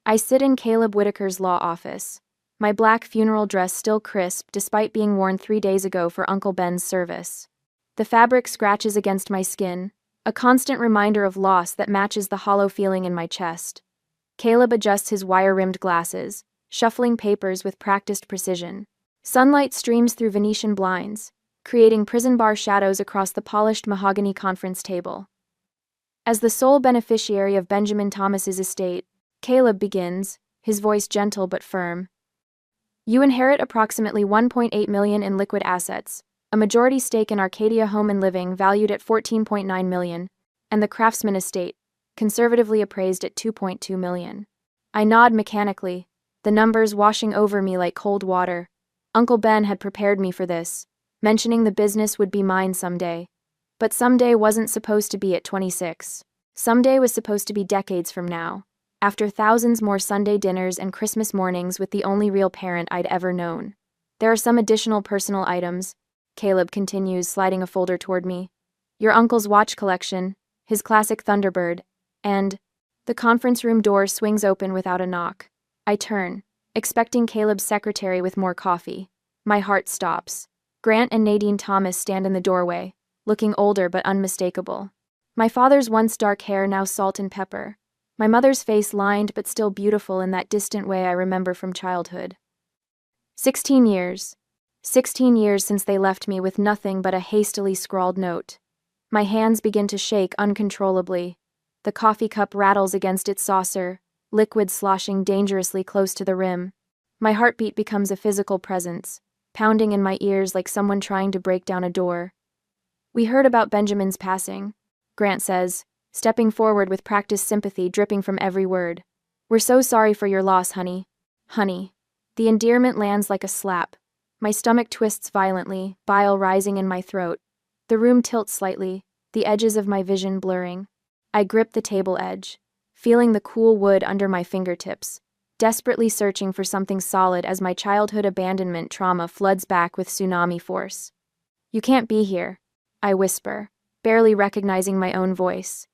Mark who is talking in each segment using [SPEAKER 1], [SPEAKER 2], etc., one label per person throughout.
[SPEAKER 1] I sit in Caleb Whitaker's law office. My black funeral dress still crisp despite being worn 3 days ago for Uncle Ben's service. The fabric scratches against my skin, a constant reminder of loss that matches the hollow feeling in my chest. Caleb adjusts his wire-rimmed glasses, shuffling papers with practiced precision. Sunlight streams through Venetian blinds, creating prison bar shadows across the polished mahogany conference table. As the sole beneficiary of Benjamin Thomas's estate, Caleb begins, his voice gentle but firm. You inherit approximately $1.8 million in liquid assets, a majority stake in Arcadia Home and Living valued at $14.9 million, and the Craftsman estate, conservatively appraised at $2.2 million. I nod mechanically, the numbers washing over me like cold water. Uncle Ben had prepared me for this, mentioning the business would be mine someday. But someday wasn't supposed to be at 26. Someday was supposed to be decades from now, after thousands more Sunday dinners and Christmas mornings with the only real parent I'd ever known. There are some additional personal items, Caleb continues, sliding a folder toward me. Your uncle's watch collection, his classic Thunderbird, and the conference room door swings open without a knock. I turn, expecting Caleb's secretary with more coffee. My heart stops. Grant and Nadine Thomas stand in the doorway, looking older but unmistakable. My father's once dark hair now salt and pepper. My mother's face lined but still beautiful in that distant way I remember from childhood. 16 years. 16 years since they left me with nothing but a hastily scrawled note. My hands begin to shake uncontrollably. The coffee cup rattles against its saucer, liquid sloshing dangerously close to the rim. My heartbeat becomes a physical presence, pounding in my ears like someone trying to break down a door. We heard about Benjamin's passing, Grant says, stepping forward with practiced sympathy dripping from every word. We're so sorry for your loss, honey. Honey. The endearment lands like a slap. My stomach twists violently, bile rising in my throat. The room tilts slightly, the edges of my vision blurring. I grip the table edge, feeling the cool wood under my fingertips, desperately searching for something solid as my childhood abandonment trauma floods back with tsunami force. You can't be here, I whisper, barely recognizing my own voice.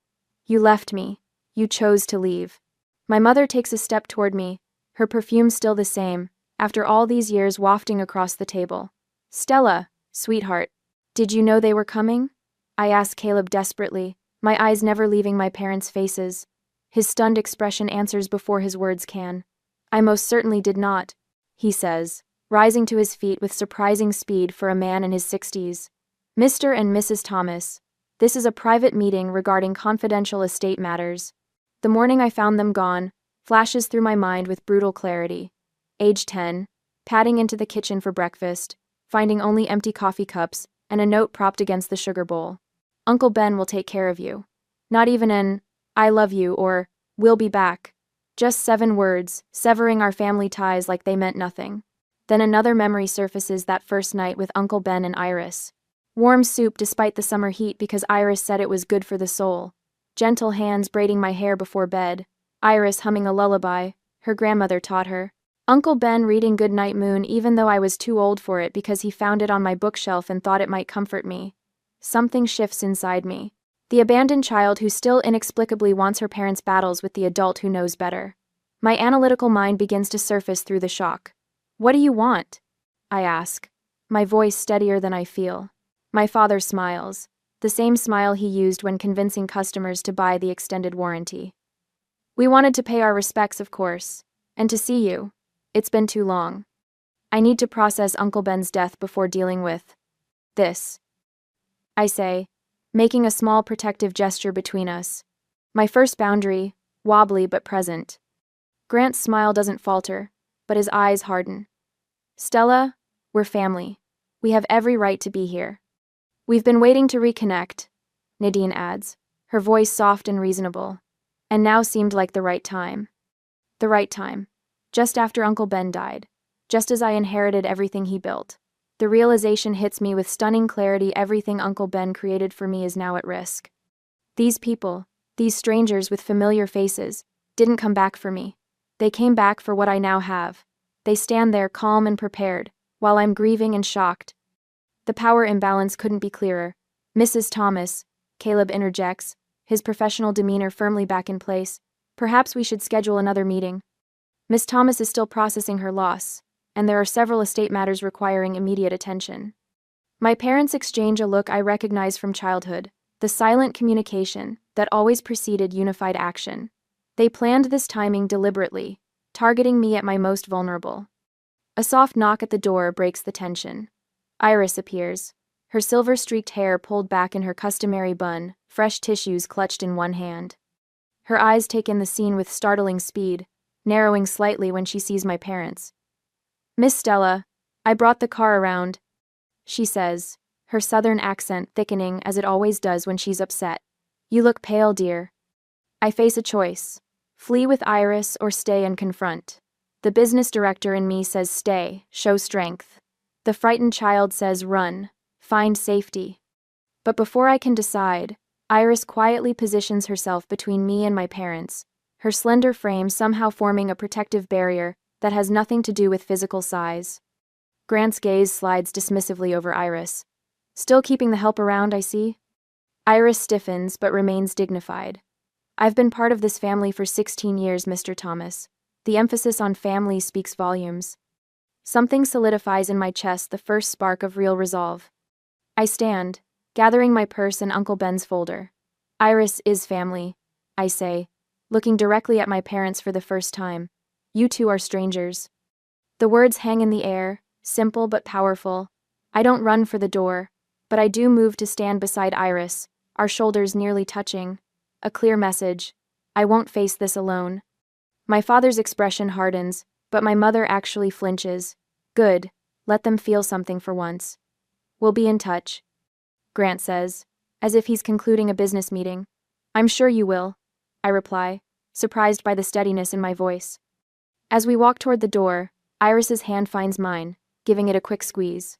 [SPEAKER 1] You left me. You chose to leave. My mother takes a step toward me, her perfume still the same, after all these years wafting across the table. Stella, sweetheart, did you know they were coming? I ask Caleb desperately, my eyes never leaving my parents' faces. His stunned expression answers before his words can. I most certainly did not, he says, rising to his feet with surprising speed for a man in his 60s. Mr. and Mrs. Thomas, this is a private meeting regarding confidential estate matters. The morning I found them gone flashes through my mind with brutal clarity. Age 10, padding into the kitchen for breakfast, finding only empty coffee cups and a note propped against the sugar bowl. Uncle Ben will take care of you. Not even an, I love you or, we'll be back. Just 7 words, severing our family ties like they meant nothing. Then another memory surfaces, that first night with Uncle Ben and Iris. Warm soup despite the summer heat because Iris said it was good for the soul. Gentle hands braiding my hair before bed. Iris humming a lullaby her grandmother taught her. Uncle Ben reading Goodnight Moon even though I was too old for it because he found it on my bookshelf and thought it might comfort me. Something shifts inside me. The abandoned child who still inexplicably wants her parents' battles with the adult who knows better. My analytical mind begins to surface through the shock. What do you want? I ask, my voice steadier than I feel. My father smiles, the same smile he used when convincing customers to buy the extended warranty. We wanted to pay our respects, of course, and to see you. It's been too long. I need to process Uncle Ben's death before dealing with this, I say, making a small protective gesture between us. My first boundary, wobbly but present. Grant's smile doesn't falter, but his eyes harden. Stella, we're family. We have every right to be here. We've been waiting to reconnect, Nadine adds, her voice soft and reasonable, and now seemed like the right time. The right time. Just after Uncle Ben died, just as I inherited everything he built. The realization hits me with stunning clarity: everything Uncle Ben created for me is now at risk. These people, these strangers with familiar faces, didn't come back for me. They came back for what I now have. They stand there calm and prepared, while I'm grieving and shocked. The power imbalance couldn't be clearer. Mrs. Thomas, Caleb interjects, his professional demeanor firmly back in place. Perhaps we should schedule another meeting. Miss Thomas is still processing her loss, and there are several estate matters requiring immediate attention. My parents exchange a look I recognize from childhood, the silent communication that always preceded unified action. They planned this timing deliberately, targeting me at my most vulnerable. A soft knock at the door breaks the tension. Iris appears, her silver-streaked hair pulled back in her customary bun, fresh tissues clutched in one hand. Her eyes take in the scene with startling speed, narrowing slightly when she sees my parents. "Miss Stella, I brought the car around," she says, her southern accent thickening as it always does when she's upset. "You look pale, dear." I face a choice: flee with Iris or stay and confront. The business director in me says stay, show strength. The frightened child says run, find safety. But before I can decide, Iris quietly positions herself between me and my parents, her slender frame somehow forming a protective barrier that has nothing to do with physical size. Grant's gaze slides dismissively over Iris. "Still keeping the help around, I see?" Iris stiffens but remains dignified. "I've been part of this family for 16 years, Mr. Thomas. The emphasis on family speaks volumes." Something solidifies in my chest, the first spark of real resolve. I stand, gathering my purse and Uncle Ben's folder. "Iris is family," I say, looking directly at my parents for the first time. "You two are strangers." The words hang in the air, simple but powerful. I don't run for the door, but I do move to stand beside Iris, our shoulders nearly touching. A clear message: I won't face this alone. My father's expression hardens, but my mother actually flinches. "Good, let them feel something for once. We'll be in touch," Grant says, as if he's concluding a business meeting. "I'm sure you will," I reply, surprised by the steadiness in my voice. As we walk toward the door, Iris's hand finds mine, giving it a quick squeeze.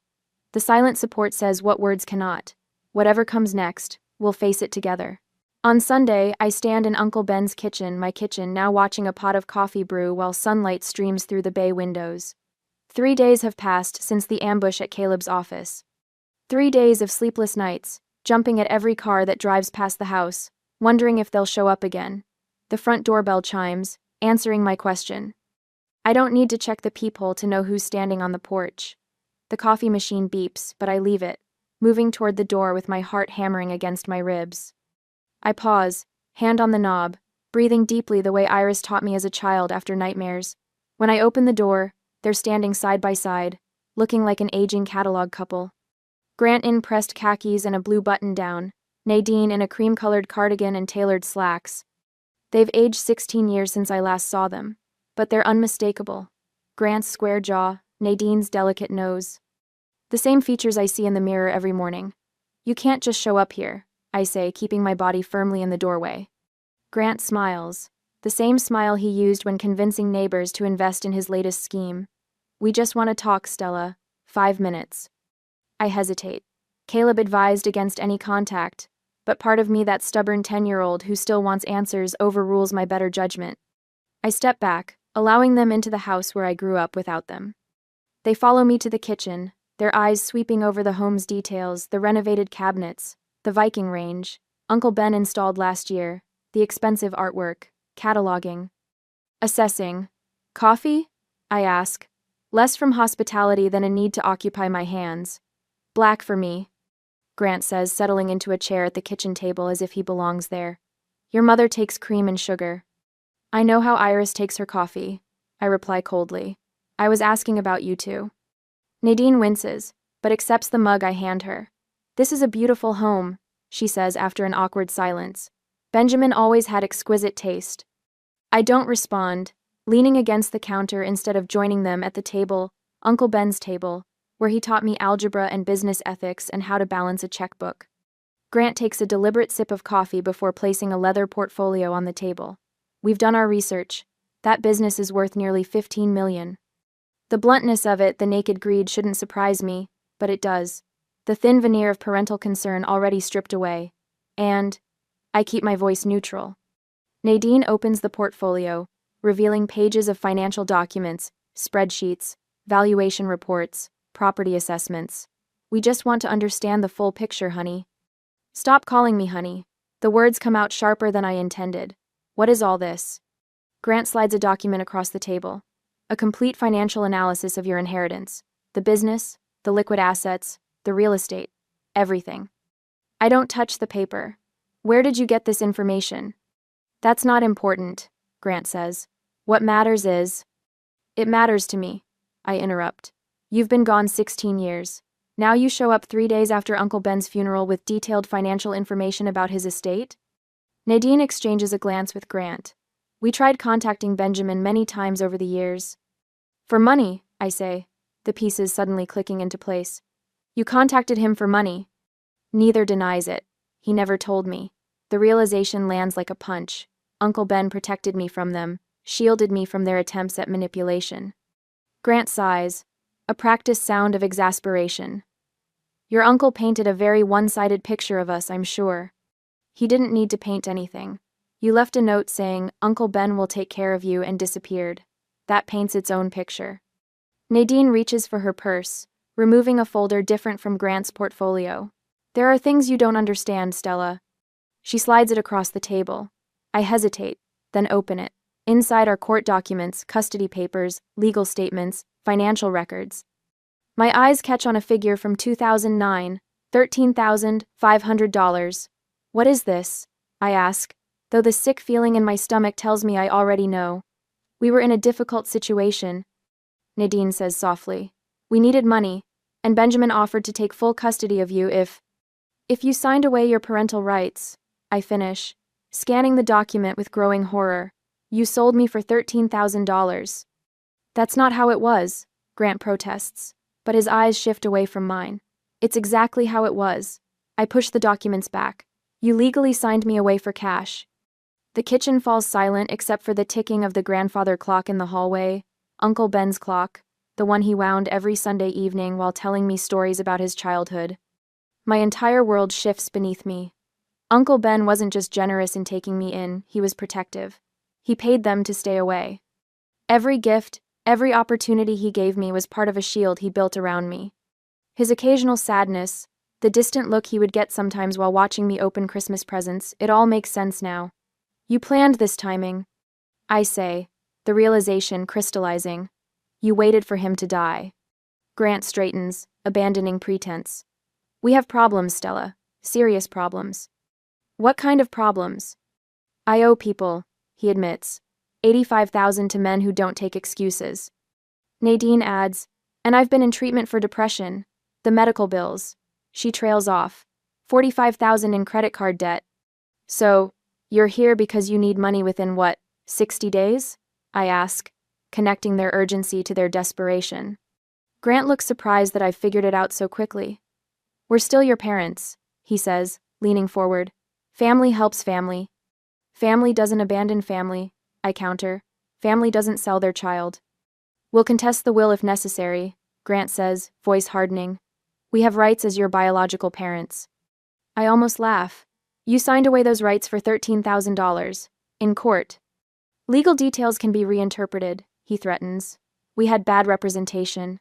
[SPEAKER 1] The silent support says what words cannot. Whatever comes next, we'll face it together. On Sunday, I stand in Uncle Ben's kitchen, my kitchen, now watching a pot of coffee brew while sunlight streams through the bay windows. 3 days have passed since the ambush at Caleb's office. 3 days of sleepless nights, jumping at every car that drives past the house, wondering if they'll show up again. The front doorbell chimes, answering my question. I don't need to check the peephole to know who's standing on the porch. The coffee machine beeps, but I leave it, moving toward the door with my heart hammering against my ribs. I pause, hand on the knob, breathing deeply the way Iris taught me as a child after nightmares. When I open the door, they're standing side by side, looking like an aging catalog couple. Grant in pressed khakis and a blue button-down, Nadine in a cream-colored cardigan and tailored slacks. They've aged 16 years since I last saw them, but they're unmistakable. Grant's square jaw, Nadine's delicate nose. The same features I see in the mirror every morning. "You can't just show up here," I say, keeping my body firmly in the doorway. Grant smiles, the same smile he used when convincing neighbors to invest in his latest scheme. "We just want to talk, Stella. 5 minutes." I hesitate. Caleb advised against any contact, but part of me, that stubborn 10-year-old who still wants answers, overrules my better judgment. I step back, allowing them into the house where I grew up without them. They follow me to the kitchen, their eyes sweeping over the home's details, the renovated cabinets, the Viking range, Uncle Ben installed last year, the expensive artwork, cataloging. Assessing. "Coffee?" I ask, less from hospitality than a need to occupy my hands. "Black for me," Grant says, settling into a chair at the kitchen table as if he belongs there. "Your mother takes cream and sugar." "I know how Iris takes her coffee," I reply coldly. "I was asking about you two." Nadine winces, but accepts the mug I hand her. "This is a beautiful home," she says after an awkward silence. "Benjamin always had exquisite taste." I don't respond, leaning against the counter instead of joining them at the table, Uncle Ben's table, where he taught me algebra and business ethics and how to balance a checkbook. Grant takes a deliberate sip of coffee before placing a leather portfolio on the table. "We've done our research. That business is worth nearly $15 million. The bluntness of it, the naked greed, shouldn't surprise me, but it does. The thin veneer of parental concern already stripped away. And I keep my voice neutral. Nadine opens the portfolio, revealing pages of financial documents, spreadsheets, valuation reports, property assessments. "We just want to understand the full picture, honey." "Stop calling me honey." The words come out sharper than I intended. "What is all this?" Grant slides a document across the table. A complete financial analysis of your inheritance. The business, the liquid assets, the real estate, everything. I don't touch the paper. Where did you get this information? That's not important, Grant says. What matters is... It matters to me, I interrupt. You've been gone 16 years. Now you show up 3 days after Uncle Ben's funeral with detailed financial information about his estate? Nadine exchanges a glance with Grant. We tried contacting Benjamin many times over the years. For money, I say, the pieces suddenly clicking into place. You contacted him for money. Neither denies it. He never told me. The realization lands like a punch. Uncle Ben protected me from them, shielded me from their attempts at manipulation. Grant sighs, a practiced sound of exasperation. Your uncle painted a very one-sided picture of us, I'm sure. He didn't need to paint anything. You left a note saying, Uncle Ben will take care of you, and disappeared. That paints its own picture. Nadine reaches for her purse, removing a folder different from Grant's portfolio. There are things you don't understand, Stella. She slides it across the table. I hesitate, then open it. Inside are court documents, custody papers, legal statements, financial records. My eyes catch on a figure from 2009, $13,500. What is this? I ask, though the sick feeling in my stomach tells me I already know. We were in a difficult situation, Nadine says softly. We needed money, and Benjamin offered to take full custody of you if you signed away your parental rights. I finish, scanning the document with growing horror. You sold me for $13,000. That's not how it was, Grant protests, but his eyes shift away from mine. It's exactly how it was. I push the documents back. You legally signed me away for cash. The kitchen falls silent except for the ticking of the grandfather clock in the hallway, Uncle Ben's clock, the one he wound every Sunday evening while telling me stories about his childhood. My entire world shifts beneath me. Uncle Ben wasn't just generous in taking me in, he was protective. He paid them to stay away. Every gift, every opportunity he gave me was part of a shield he built around me. His occasional sadness, the distant look he would get sometimes while watching me open Christmas presents, it all makes sense now. You planned this timing, I say, the realization crystallizing. You waited for him to die. Grant straightens, abandoning pretense. We have problems, Stella. Serious problems. What kind of problems? I owe people, he admits. $85,000 to men who don't take excuses. Nadine adds, and I've been in treatment for depression. The medical bills. She trails off. $45,000 in credit card debt. So, you're here because you need money within what, 60 days? I ask, connecting their urgency to their desperation. Grant looks surprised that I've figured it out so quickly. We're still your parents, he says, leaning forward. Family helps family. Family doesn't abandon family, I counter. Family doesn't sell their child. We'll contest the will if necessary, Grant says, voice hardening. We have rights as your biological parents. I almost laugh. You signed away those rights for $13,000. In court. Legal details can be reinterpreted, he threatens. We had bad representation.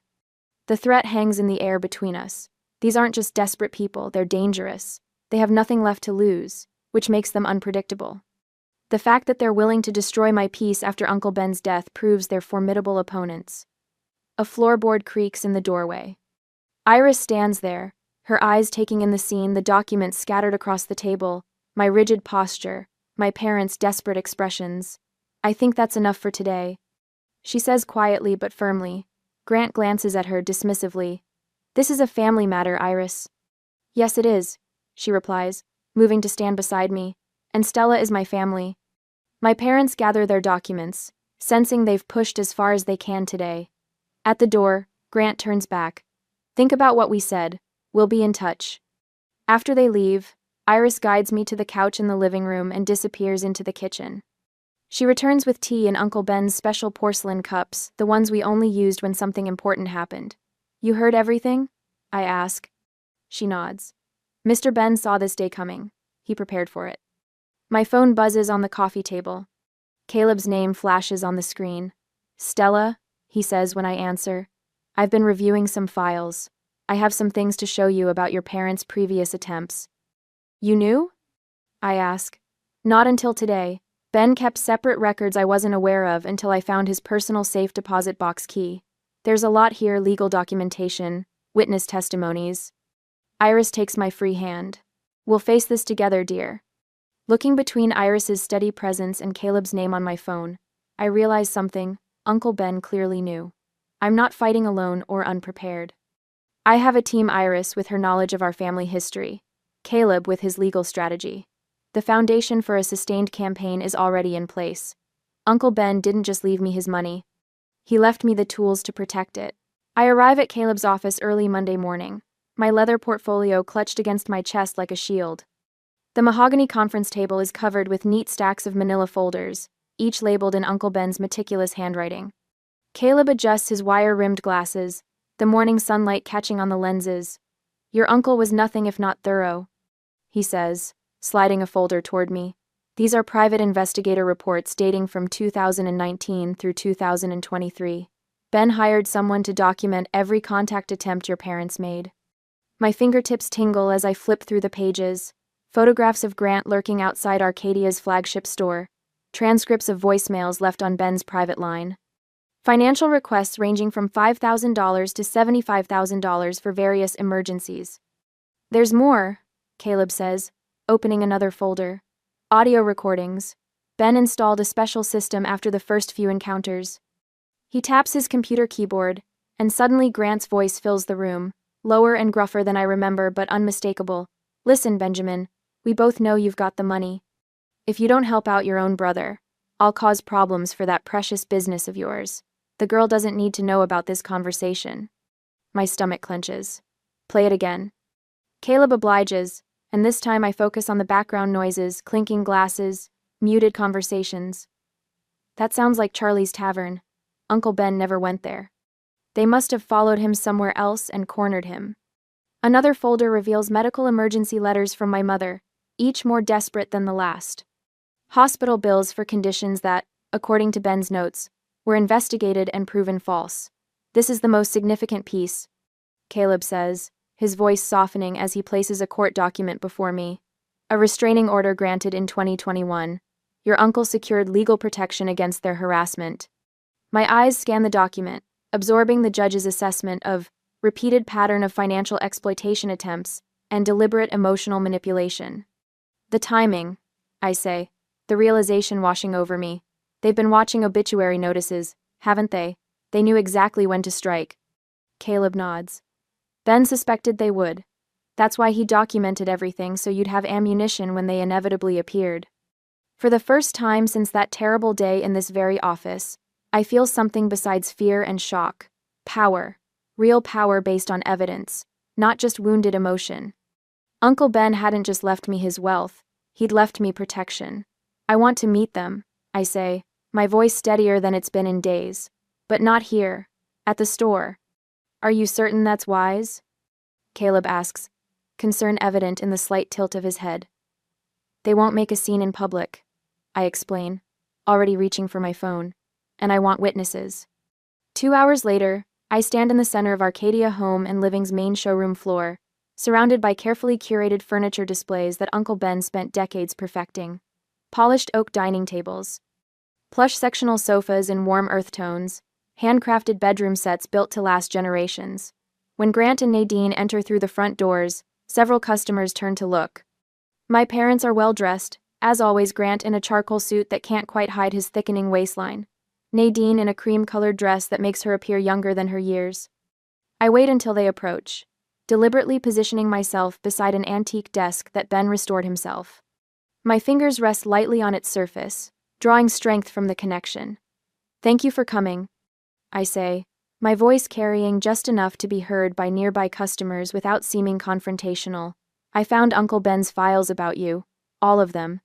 [SPEAKER 1] The threat hangs in the air between us. These aren't just desperate people, they're dangerous. They have nothing left to lose, which makes them unpredictable. The fact that they're willing to destroy my peace after Uncle Ben's death proves they're formidable opponents. A floorboard creaks in the doorway. Iris stands there, her eyes taking in the scene, the documents scattered across the table, my rigid posture, my parents' desperate expressions. I think that's enough for today, she says quietly but firmly. Grant glances at her dismissively. This is a family matter, Iris. Yes, it is, she replies, moving to stand beside me, and Stella is my family. My parents gather their documents, sensing they've pushed as far as they can today. At the door, Grant turns back. Think about what we said. We'll be in touch. After they leave, Iris guides me to the couch in the living room and disappears into the kitchen. She returns with tea in Uncle Ben's special porcelain cups, the ones we only used when something important happened. You heard everything? I ask. She nods. Mr. Ben saw this day coming. He prepared for it. My phone buzzes on the coffee table. Caleb's name flashes on the screen. Stella, he says when I answer. I've been reviewing some files. I have some things to show you about your parents' previous attempts. You knew? I ask. Not until today. Ben kept separate records I wasn't aware of until I found his personal safe deposit box key. There's a lot here: legal documentation, witness testimonies. Iris takes my free hand. We'll face this together, dear. Looking between Iris's steady presence and Caleb's name on my phone, I realize something Uncle Ben clearly knew. I'm not fighting alone or unprepared. I have a team: Iris with her knowledge of our family history, Caleb with his legal strategy. The foundation for a sustained campaign is already in place. Uncle Ben didn't just leave me his money. He left me the tools to protect it. I arrive at Caleb's office early Monday morning, my leather portfolio clutched against my chest like a shield. The mahogany conference table is covered with neat stacks of manila folders, each labeled in Uncle Ben's meticulous handwriting. Caleb adjusts his wire-rimmed glasses, the morning sunlight catching on the lenses. "Your uncle was nothing if not thorough," he says, sliding a folder toward me. "These are private investigator reports dating from 2019 through 2023. Ben hired someone to document every contact attempt your parents made." My fingertips tingle as I flip through the pages. Photographs of Grant lurking outside Arcadia's flagship store. Transcripts of voicemails left on Ben's private line. Financial requests ranging from $5,000 to $75,000 for various emergencies. "There's more," Caleb says, opening another folder. "Audio recordings. Ben installed a special system after the first few encounters." He taps his computer keyboard, and suddenly Grant's voice fills the room, lower and gruffer than I remember but unmistakable. "Listen, Benjamin, we both know you've got the money. If you don't help out your own brother, I'll cause problems for that precious business of yours. The girl doesn't need to know about this conversation." My stomach clenches. "Play it again." Caleb obliges, and this time I focus on the background noises: clinking glasses, muted conversations. "That sounds like Charlie's Tavern. Uncle Ben never went there. They must have followed him somewhere else and cornered him." Another folder reveals medical emergency letters from my mother, each more desperate than the last. Hospital bills for conditions that, according to Ben's notes, were investigated and proven false. "This is the most significant piece," Caleb says, his voice softening as he places a court document before me. "A restraining order granted in 2021. Your uncle secured legal protection against their harassment." My eyes scan the document, absorbing the judge's assessment of repeated pattern of financial exploitation attempts and deliberate emotional manipulation. "The timing," I say, the realization washing over me. "They've been watching obituary notices, haven't they? They knew exactly when to strike." Caleb nods. "Ben suspected they would. That's why he documented everything, so you'd have ammunition when they inevitably appeared." For the first time since that terrible day in this very office, I feel something besides fear and shock. Power. Real power based on evidence, not just wounded emotion. Uncle Ben hadn't just left me his wealth, he'd left me protection. "I want to meet them," I say, my voice steadier than it's been in days. "But not here. At the store." "Are you certain that's wise?" Caleb asks, concern evident in the slight tilt of his head. "They won't make a scene in public," I explain, already reaching for my phone. "And I want witnesses." 2 hours later, I stand in the center of Arcadia Home and Living's main showroom floor, surrounded by carefully curated furniture displays that Uncle Ben spent decades perfecting. Polished oak dining tables, plush sectional sofas in warm earth tones, handcrafted bedroom sets built to last generations. When Grant and Nadine enter through the front doors, several customers turn to look. My parents are well dressed, as always. Grant in a charcoal suit that can't quite hide his thickening waistline. Nadine in a cream-colored dress that makes her appear younger than her years. I wait until they approach, deliberately positioning myself beside an antique desk that Ben restored himself. My fingers rest lightly on its surface, drawing strength from the connection. "Thank you for coming," I say, my voice carrying just enough to be heard by nearby customers without seeming confrontational. "I found Uncle Ben's files about you, all of them."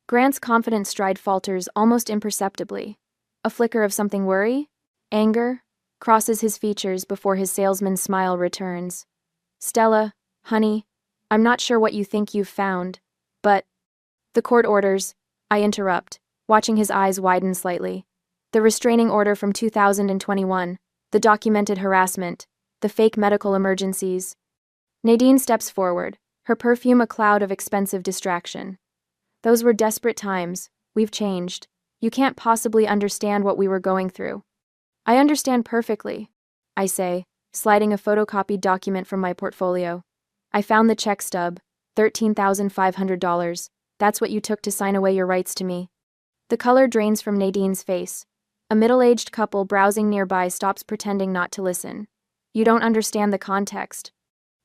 [SPEAKER 1] Grant's confident stride falters almost imperceptibly. A flicker of something: worry? Anger? Crosses his features before his salesman's smile returns. "Stella, honey, I'm not sure what you think you've found, but—" "The court orders," I interrupt, watching his eyes widen slightly. "The restraining order from 2021, the documented harassment, the fake medical emergencies." Nadine steps forward, her perfume a cloud of expensive distraction. "Those were desperate times. We've changed. You can't possibly understand what we were going through. I understand perfectly, I say, sliding a photocopied document from my portfolio. I found the check stub, $13,500. That's what you took to sign away your rights to me. The color drains from Nadine's face. A middle-aged couple browsing nearby stops pretending not to listen. You don't understand the context,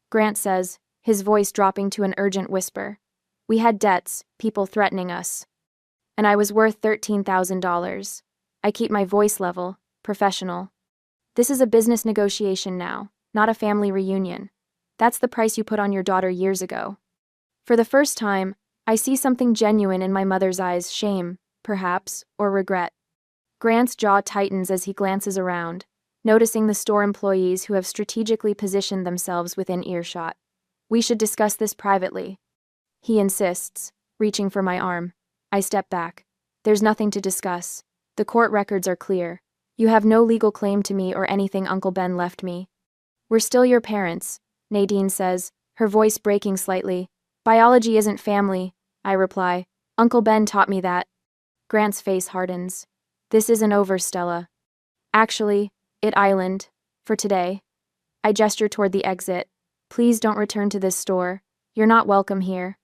[SPEAKER 1] Grant says, his voice dropping to an urgent whisper. We had debts, people threatening us. And I was worth $13,000. I keep my voice level, professional. This is a business negotiation now, not a family reunion. That's the price you put on your daughter years ago. For the first time, I see something genuine in my mother's eyes, shame, perhaps, or regret. Grant's jaw tightens as he glances around, noticing the store employees who have strategically positioned themselves within earshot. We should discuss this privately, he insists, reaching for my arm. I step back. There's nothing to discuss. The court records are clear. You have no legal claim to me or anything Uncle Ben left me. We're still your parents, Nadine says, her voice breaking slightly. Biology isn't family, I reply. Uncle Ben taught me that. Grant's face hardens. This isn't over, Stella. Actually, it island. For today. I gesture toward the exit. Please don't return to this store. You're not welcome here.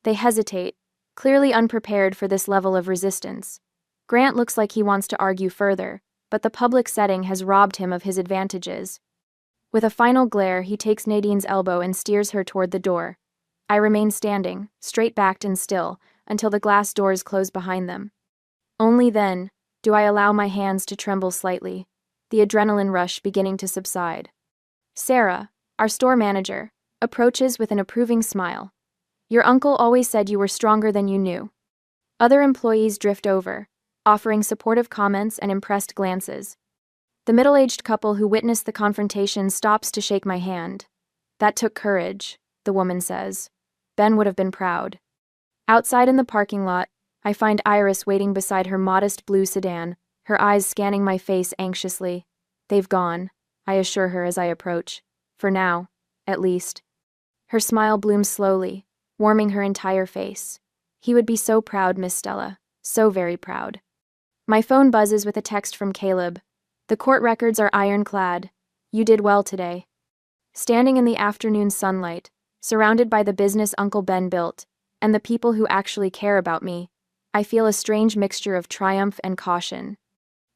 [SPEAKER 1] They hesitate, clearly unprepared for this level of resistance. Grant looks like he wants to argue further, but the public setting has robbed him of his advantages. With a final glare, he takes Nadine's elbow and steers her toward the door. I remain standing, straight-backed and still, until the glass doors close behind them. Only then do I allow my hands to tremble slightly, the adrenaline rush beginning to subside. Sarah, our store manager, approaches with an approving smile. Your uncle always said you were stronger than you knew. Other employees drift over, offering supportive comments and impressed glances. The middle-aged couple who witnessed the confrontation stops to shake my hand. That took courage, the woman says. Ben would have been proud. Outside in the parking lot, I find Iris waiting beside her modest blue sedan, her eyes scanning my face anxiously. They've gone, I assure her as I approach. For now, at least. Her smile blooms slowly, warming her entire face. He would be so proud, Miss Stella. So very proud. My phone buzzes with a text from Caleb. The court records are ironclad. You did well today. Standing in the afternoon sunlight, surrounded by the business Uncle Ben built, and the people who actually care about me, I feel a strange mixture of triumph and caution.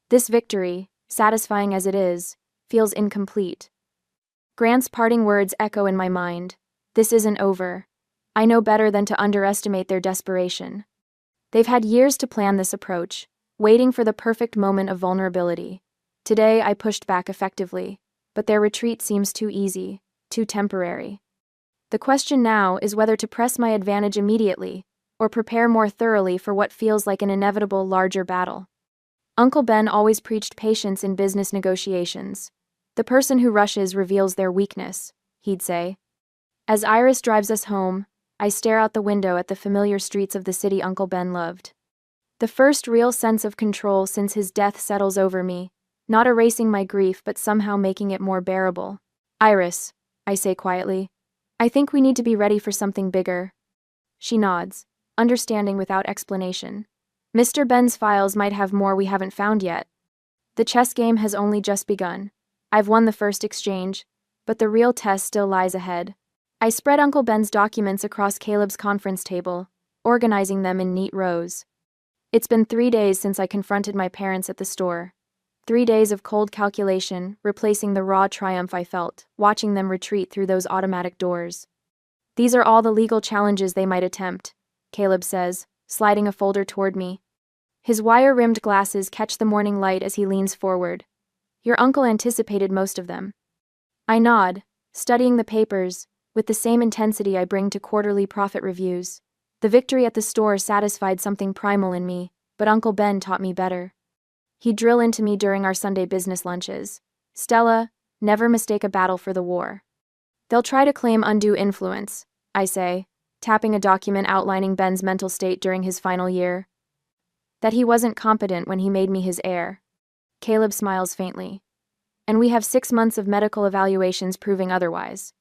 [SPEAKER 1] This victory, satisfying as it is, feels incomplete. Grant's parting words echo in my mind. This isn't over. I know better than to underestimate their desperation. They've had years to plan this approach, waiting for the perfect moment of vulnerability. Today I pushed back effectively, but their retreat seems too easy, too temporary. The question now is whether to press my advantage immediately, or prepare more thoroughly for what feels like an inevitable larger battle. Uncle Ben always preached patience in business negotiations. The person who rushes reveals their weakness, he'd say. As Iris drives us home, I stare out the window at the familiar streets of the city Uncle Ben loved. The first real sense of control since his death settles over me, not erasing my grief but somehow making it more bearable. Iris, I say quietly, I think we need to be ready for something bigger. She nods, understanding without explanation. Mr. Ben's files might have more we haven't found yet. The chess game has only just begun. I've won the first exchange, but the real test still lies ahead. I spread Uncle Ben's documents across Caleb's conference table, organizing them in neat rows. It's been 3 days since I confronted my parents at the store. 3 days of cold calculation, replacing the raw triumph I felt, watching them retreat through those automatic doors. These are all the legal challenges they might attempt, Caleb says, sliding a folder toward me. His wire-rimmed glasses catch the morning light as he leans forward. Your uncle anticipated most of them. I nod, studying the papers, with the same intensity I bring to quarterly profit reviews. The victory at the store satisfied something primal in me, but Uncle Ben taught me better. He'd drill into me during our Sunday business lunches. Stella, never mistake a battle for the war. They'll try to claim undue influence, I say, tapping a document outlining Ben's mental state during his final year. That he wasn't competent when he made me his heir. Caleb smiles faintly. And we have 6 months of medical evaluations proving otherwise.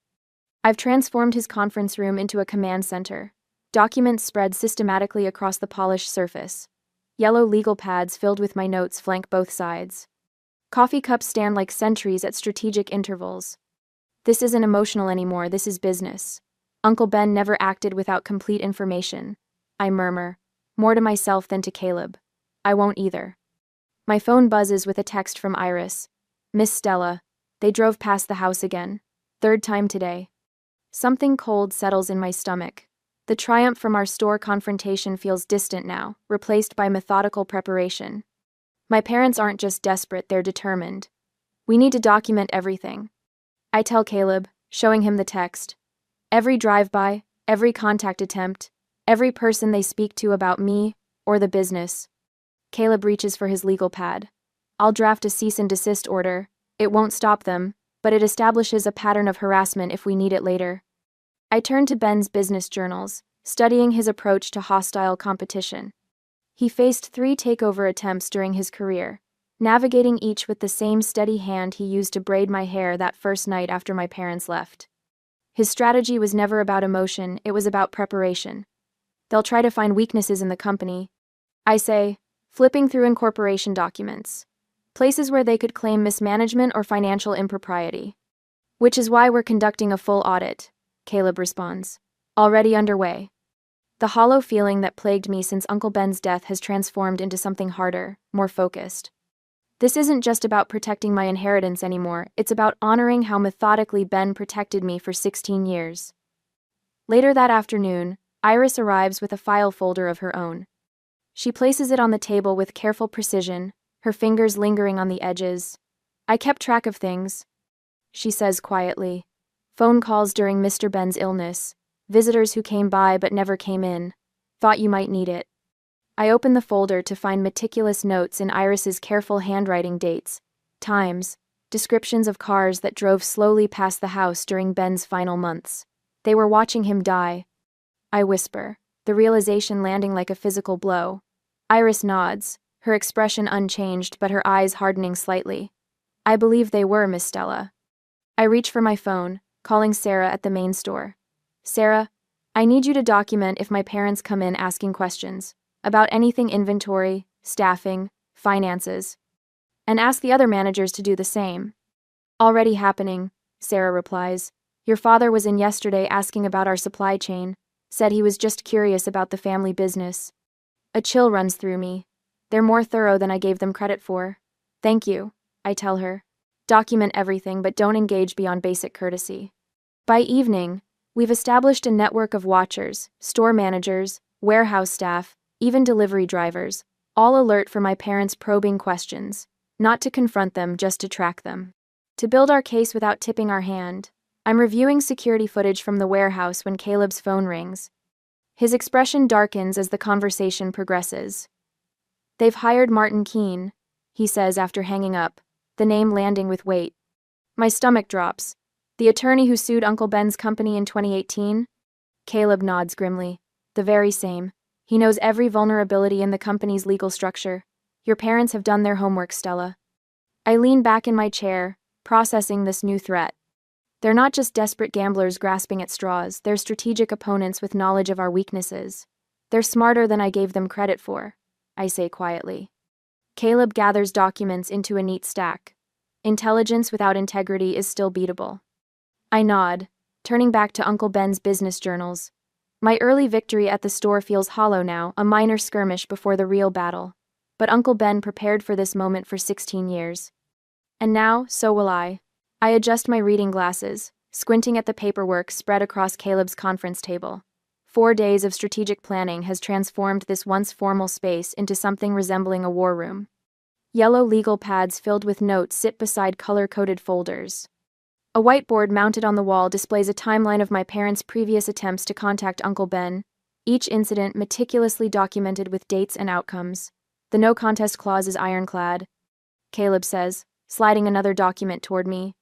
[SPEAKER 1] I've transformed his conference room into a command center. Documents spread systematically across the polished surface. Yellow legal pads filled with my notes flank both sides. Coffee cups stand like sentries at strategic intervals. This isn't emotional anymore, this is business. Uncle Ben never acted without complete information. I murmur, more to myself than to Caleb. I won't either. My phone buzzes with a text from Iris. Miss Stella. They drove past the house again. Third time today. Something cold settles in my stomach. The triumph from our store confrontation feels distant now, replaced by methodical preparation. My parents aren't just desperate, they're determined. We need to document everything. I tell Caleb, showing him the text. Every drive-by, every contact attempt, every person they speak to about me or the business. Caleb reaches for his legal pad. I'll draft a cease and desist order. It won't stop them, but it establishes a pattern of harassment if we need it later. I turn to Ben's business journals, studying his approach to hostile competition. He faced 3 takeover attempts during his career, navigating each with the same steady hand he used to braid my hair that first night after my parents left. His strategy was never about emotion, it was about preparation. They'll try to find weaknesses in the company, I say, flipping through incorporation documents. Places where they could claim mismanagement or financial impropriety. Which is why we're conducting a full audit, Caleb responds. Already underway. The hollow feeling that plagued me since Uncle Ben's death has transformed into something harder, more focused. This isn't just about protecting my inheritance anymore, it's about honoring how methodically Ben protected me for 16 years. Later that afternoon, Iris arrives with a file folder of her own. She places it on the table with careful precision, her fingers lingering on the edges. I kept track of things, she says quietly. Phone calls during Mr. Ben's illness, visitors who came by but never came in. Thought you might need it. I open the folder to find meticulous notes in Iris's careful handwriting, dates, times, descriptions of cars that drove slowly past the house during Ben's final months. They were watching him die. I whisper, the realization landing like a physical blow. Iris nods, her expression unchanged but her eyes hardening slightly. I believe they were, Miss Stella. I reach for my phone, calling Sarah at the main store. Sarah, I need you to document if my parents come in asking questions about anything inventory, staffing, finances. And ask the other managers to do the same. Already happening, Sarah replies. Your father was in yesterday asking about our supply chain, said he was just curious about the family business. A chill runs through me. They're more thorough than I gave them credit for. Thank you, I tell her. Document everything but don't engage beyond basic courtesy. By evening, we've established a network of watchers, store managers, warehouse staff, even delivery drivers, all alert for my parents' probing questions, not to confront them, just to track them. To build our case without tipping our hand, I'm reviewing security footage from the warehouse when Caleb's phone rings. His expression darkens as the conversation progresses. They've hired Martin Keene, he says after hanging up, the name landing with weight. My stomach drops. The attorney who sued Uncle Ben's company in 2018? Caleb nods grimly. The very same. He knows every vulnerability in the company's legal structure. Your parents have done their homework, Stella. I lean back in my chair, processing this new threat. They're not just desperate gamblers grasping at straws, they're strategic opponents with knowledge of our weaknesses. They're smarter than I gave them credit for, I say quietly. Caleb gathers documents into a neat stack. Intelligence without integrity is still beatable. I nod, turning back to Uncle Ben's business journals. My early victory at the store feels hollow now, a minor skirmish before the real battle. But Uncle Ben prepared for this moment for 16 years. And now, so will I. I adjust my reading glasses, squinting at the paperwork spread across Caleb's conference table. 4 days of strategic planning has transformed this once formal space into something resembling a war room. Yellow legal pads filled with notes sit beside color-coded folders. A whiteboard mounted on the wall displays a timeline of my parents' previous attempts to contact Uncle Ben, each incident meticulously documented with dates and outcomes. The no contest clause is ironclad, Caleb says, sliding another document toward me.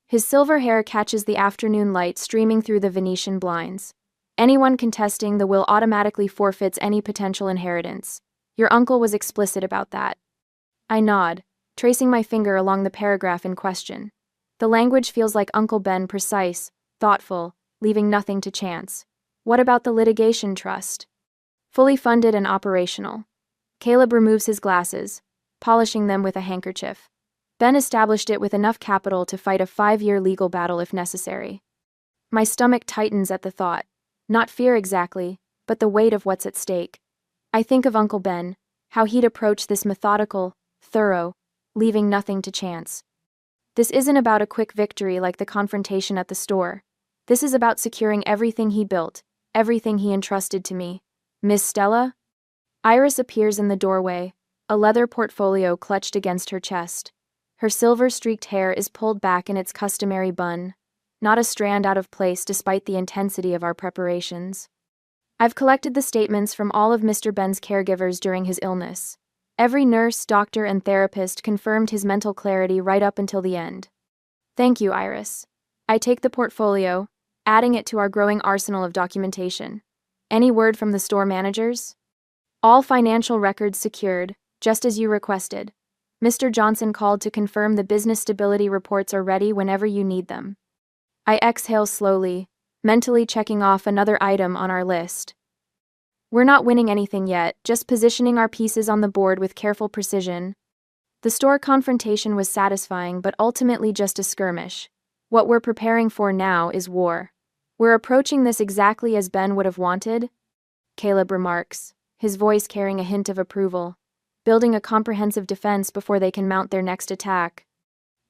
[SPEAKER 1] His silver hair catches the afternoon light streaming through the Venetian blinds. Anyone contesting the will automatically forfeits any potential inheritance. Your uncle was explicit about that. I nod, tracing my finger along the paragraph in question. The language feels like Uncle Ben, precise, thoughtful, leaving nothing to chance. What about the litigation trust? Fully funded and operational. Caleb removes his glasses, polishing them with a handkerchief. Ben established it with enough capital to fight a 5-year legal battle if necessary. My stomach tightens at the thought. Not fear exactly, but the weight of what's at stake. I think of Uncle Ben, how he'd approach this methodical, thorough, leaving nothing to chance. This isn't about a quick victory like the confrontation at the store. This is about securing everything he built, everything he entrusted to me. Miss Stella? Iris appears in the doorway, a leather portfolio clutched against her chest. Her silver-streaked hair is pulled back in its customary bun, not a strand out of place despite the intensity of our preparations. I've collected the statements from all of Mr. Ben's caregivers during his illness. Every nurse, doctor, and therapist confirmed his mental clarity right up until the end. Thank you, Iris. I take the portfolio, adding it to our growing arsenal of documentation. Any word from the store managers? All financial records secured, just as you requested. Mr. Johnson called to confirm the business stability reports are ready whenever you need them. I exhale slowly, mentally checking off another item on our list. We're not winning anything yet, just positioning our pieces on the board with careful precision. The store confrontation was satisfying but ultimately just a skirmish. What we're preparing for now is war. We're approaching this exactly as Ben would have wanted, Caleb remarks, his voice carrying a hint of approval. Building a comprehensive defense before they can mount their next attack.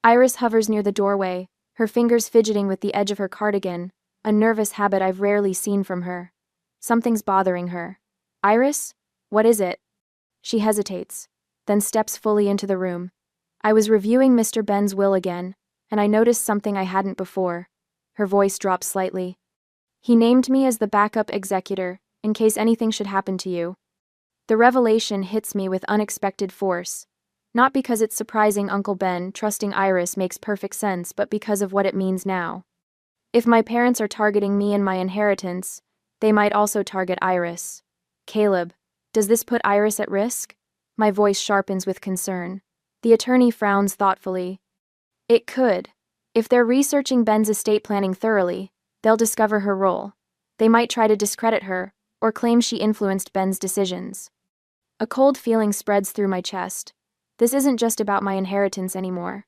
[SPEAKER 1] Iris hovers near the doorway, her fingers fidgeting with the edge of her cardigan, a nervous habit I've rarely seen from her. Something's bothering her. Iris? What is it? She hesitates, then steps fully into the room. I was reviewing Mr. Ben's will again, and I noticed something I hadn't before. Her voice drops slightly. He named me as the backup executor, in case anything should happen to you. The revelation hits me with unexpected force. Not because it's surprising Uncle Ben trusting Iris makes perfect sense, but because of what it means now. If my parents are targeting me and my inheritance, they might also target Iris. Caleb, does this put Iris at risk? My voice sharpens with concern. The attorney frowns thoughtfully. It could. If they're researching Ben's estate planning thoroughly, they'll discover her role. They might try to discredit her, or claim she influenced Ben's decisions. A cold feeling spreads through my chest. This isn't just about my inheritance anymore.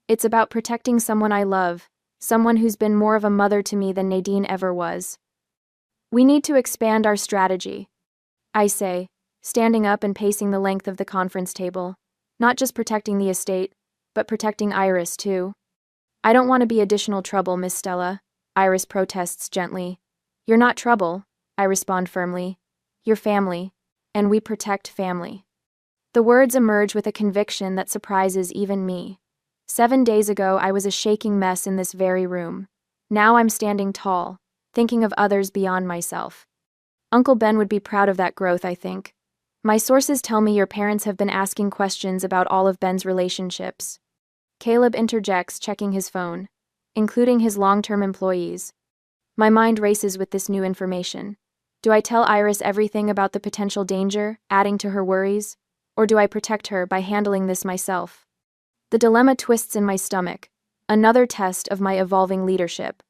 [SPEAKER 1] It's about protecting someone I love, someone who's been more of a mother to me than Nadine ever was. We need to expand our strategy, I say, standing up and pacing the length of the conference table. Not just protecting the estate, but protecting Iris too. I don't want to be additional trouble, Miss Stella, Iris protests gently. You're not trouble, I respond firmly. You're family. And we protect family. The words emerge with a conviction that surprises even me. 7 days ago, I was a shaking mess in this very room. Now I'm standing tall, thinking of others beyond myself. Uncle Ben would be proud of that growth, I think. My sources tell me your parents have been asking questions about all of Ben's relationships. Caleb interjects, checking his phone, including his long-term employees. My mind races with this new information. Do I tell Iris everything about the potential danger, adding to her worries? Or do I protect her by handling this myself? The dilemma twists in my stomach, another test of my evolving leadership.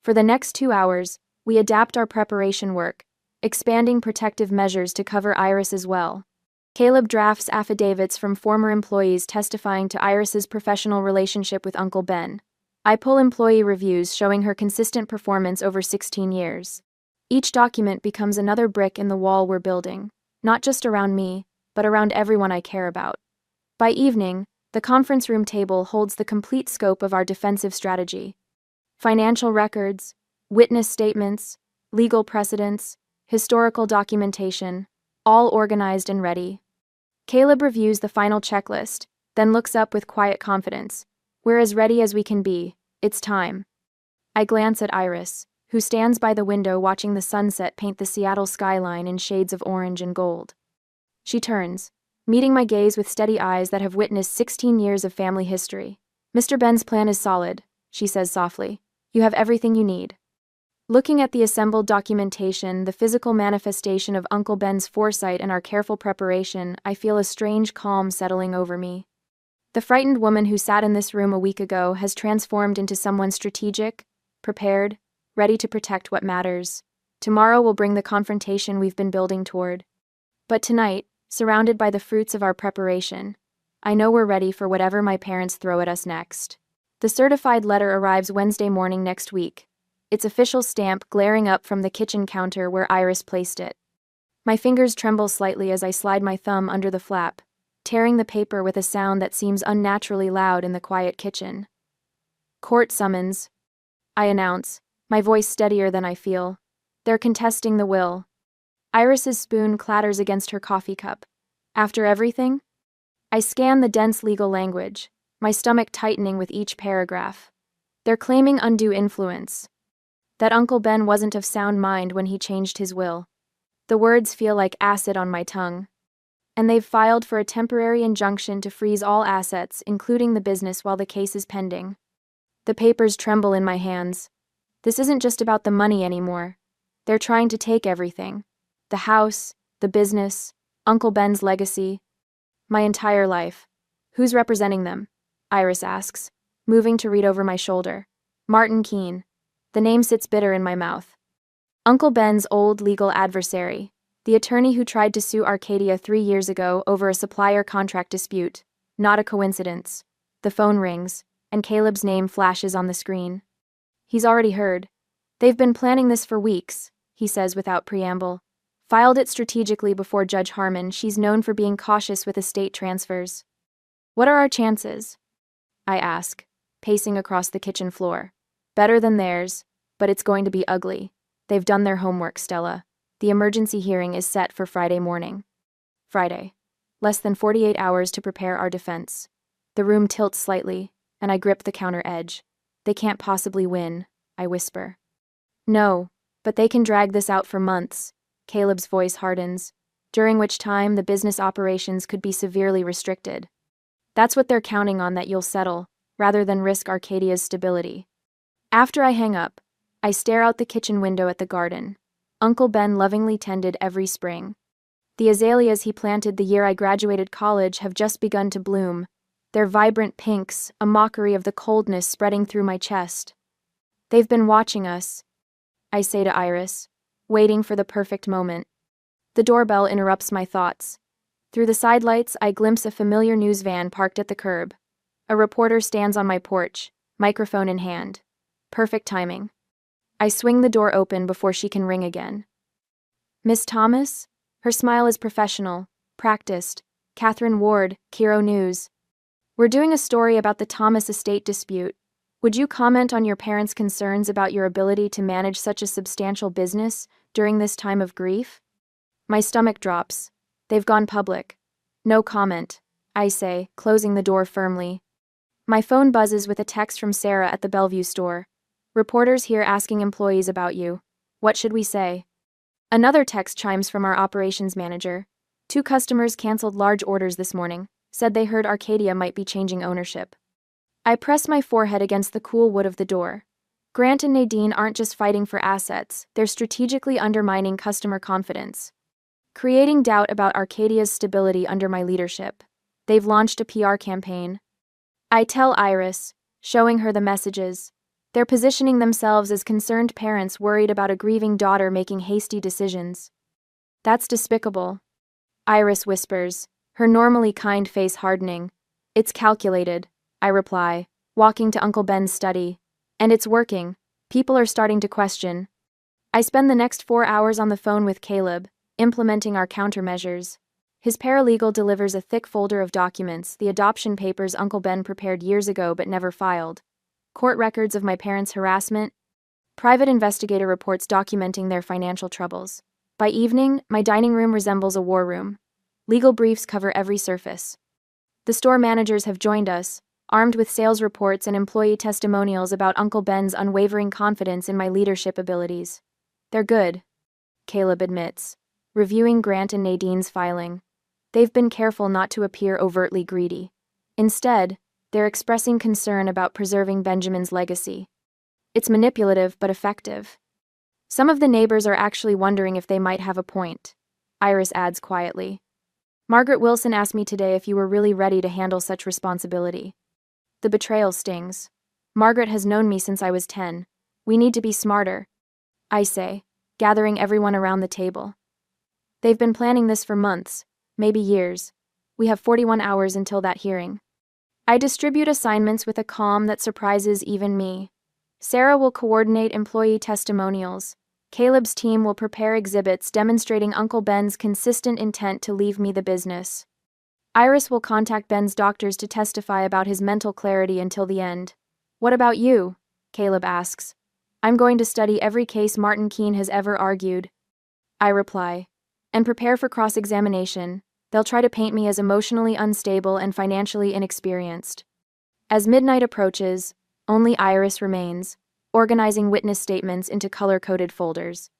[SPEAKER 1] For the next 2 hours, we adapt our preparation work, expanding protective measures to cover Iris as well. Caleb drafts affidavits from former employees testifying to Iris's professional relationship with Uncle Ben. I pull employee reviews showing her consistent performance over 16 years. Each document becomes another brick in the wall we're building, not just around me, but around everyone I care about. By evening, the conference room table holds the complete scope of our defensive strategy. Financial records, witness statements, legal precedents, historical documentation, all organized and ready. Caleb reviews the final checklist, then looks up with quiet confidence. We're as ready as we can be. It's time. I glance at Iris, who stands by the window watching the sunset paint the Seattle skyline in shades of orange and gold. She turns, meeting my gaze with steady eyes that have witnessed 16 years of family history. Mr. Ben's plan is solid, she says softly. You have everything you need. Looking at the assembled documentation, the physical manifestation of Uncle Ben's foresight and our careful preparation, I feel a strange calm settling over me. The frightened woman who sat in this room a week ago has transformed into someone strategic, prepared, ready to protect what matters. Tomorrow will bring the confrontation we've been building toward. But tonight, surrounded by the fruits of our preparation. I know we're ready for whatever my parents throw at us next. The certified letter arrives Wednesday morning next week, its official stamp glaring up from the kitchen counter where Iris placed it. My fingers tremble slightly as I slide my thumb under the flap, tearing the paper with a sound that seems unnaturally loud in the quiet kitchen. Court summons, I announce, my voice steadier than I feel. They're contesting the will. Iris's spoon clatters against her coffee cup. After everything? I scan the dense legal language, my stomach tightening with each paragraph. They're claiming undue influence. That Uncle Ben wasn't of sound mind when he changed his will. The words feel like acid on my tongue. And they've filed for a temporary injunction to freeze all assets, including the business, while the case is pending. The papers tremble in my hands. This isn't just about the money anymore. They're trying to take everything. The house, the business, Uncle Ben's legacy, my entire life. Who's representing them? Iris asks, moving to read over my shoulder. Martin Keene. The name sits bitter in my mouth. Uncle Ben's old legal adversary, the attorney who tried to sue Arcadia 3 years ago over a supplier contract dispute. Not a coincidence. The phone rings, and Caleb's name flashes on the screen. He's already heard. They've been planning this for weeks, he says without preamble. Filed it strategically before Judge Harmon. She's known for being cautious with estate transfers. What are our chances? I ask, pacing across the kitchen floor. Better than theirs, but it's going to be ugly. They've done their homework, Stella. The emergency hearing is set for Friday morning. Friday. Less than 48 hours to prepare our defense. The room tilts slightly, and I grip the counter edge. They can't possibly win, I whisper. No, but they can drag this out for months. Caleb's voice hardens, during which time the business operations could be severely restricted. That's what they're counting on, that you'll settle, rather than risk Arcadia's stability. After I hang up, I stare out the kitchen window at the garden. Uncle Ben lovingly tended every spring. The azaleas he planted the year I graduated college have just begun to bloom, their vibrant pinks a mockery of the coldness spreading through my chest. They've been watching us, I say to Iris, waiting for the perfect moment. The doorbell interrupts my thoughts. Through the sidelights, I glimpse a familiar news van parked at the curb. A reporter stands on my porch, microphone in hand. Perfect timing. I swing the door open before she can ring again. Miss Thomas? Her smile is professional, practiced. Catherine Ward, Kiro News. We're doing a story about the Thomas estate dispute. Would you comment on your parents' concerns about your ability to manage such a substantial business during this time of grief? My stomach drops. They've gone public. No comment, I say, closing the door firmly. My phone buzzes with a text from Sarah at the Bellevue store. Reporters here asking employees about you. What should we say? Another text chimes from our operations manager. 2 customers canceled large orders this morning, said they heard Arcadia might be changing ownership. I press my forehead against the cool wood of the door. Grant and Nadine aren't just fighting for assets, they're strategically undermining customer confidence, creating doubt about Arcadia's stability under my leadership. They've launched a PR campaign. I tell Iris, showing her the messages. They're positioning themselves as concerned parents worried about a grieving daughter making hasty decisions. That's despicable, Iris whispers, her normally kind face hardening. It's calculated, I reply, walking to Uncle Ben's study. And it's working. People are starting to question. I spend the next 4 hours on the phone with Caleb, implementing our countermeasures. His paralegal delivers a thick folder of documents, the adoption papers Uncle Ben prepared years ago but never filed, court records of my parents' harassment, private investigator reports documenting their financial troubles. By evening, my dining room resembles a war room. Legal briefs cover every surface. The store managers have joined us, armed with sales reports and employee testimonials about Uncle Ben's unwavering confidence in my leadership abilities. They're good, Caleb admits, reviewing Grant and Nadine's filing. They've been careful not to appear overtly greedy. Instead, they're expressing concern about preserving Benjamin's legacy. It's manipulative but effective. Some of the neighbors are actually wondering if they might have a point, Iris adds quietly. Margaret Wilson asked me today if you were really ready to handle such responsibility. The betrayal stings. Margaret has known me since I was 10. We need to be smarter, I say, gathering everyone around the table. They've been planning this for months, maybe years. We have 41 hours until that hearing. I distribute assignments with a calm that surprises even me. Sarah will coordinate employee testimonials. Caleb's team will prepare exhibits demonstrating Uncle Ben's consistent intent to leave me the business. Iris will contact Ben's doctors to testify about his mental clarity until the end. What about you? Caleb asks. I'm going to study every case Martin Keene has ever argued. I reply. And prepare for cross-examination. They'll try to paint me as emotionally unstable and financially inexperienced. As midnight approaches, only Iris remains, organizing witness statements into color-coded folders.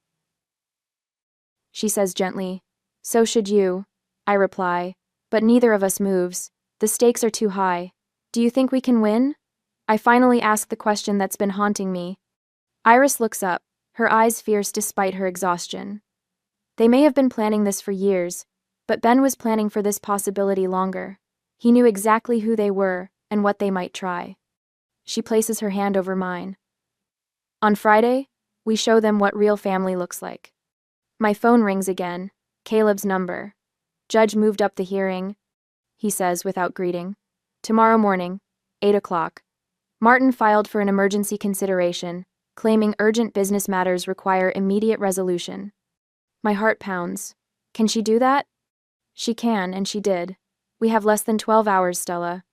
[SPEAKER 1] She says gently, "So should you," I reply, but neither of us moves. The stakes are too high. Do you think we can win? I finally ask the question that's been haunting me. Iris looks up, her eyes fierce despite her exhaustion. They may have been planning this for years, but Ben was planning for this possibility longer. He knew exactly who they were and what they might try. She places her hand over mine. On Friday, we show them what real family looks like. My phone rings again, Caleb's number. Judge moved up the hearing, he says without greeting. Tomorrow morning, 8 o'clock. Martin filed for an emergency consideration, claiming urgent business matters require immediate resolution. My heart pounds. Can she do that? She can, and she did. We have less than 12 hours, Stella.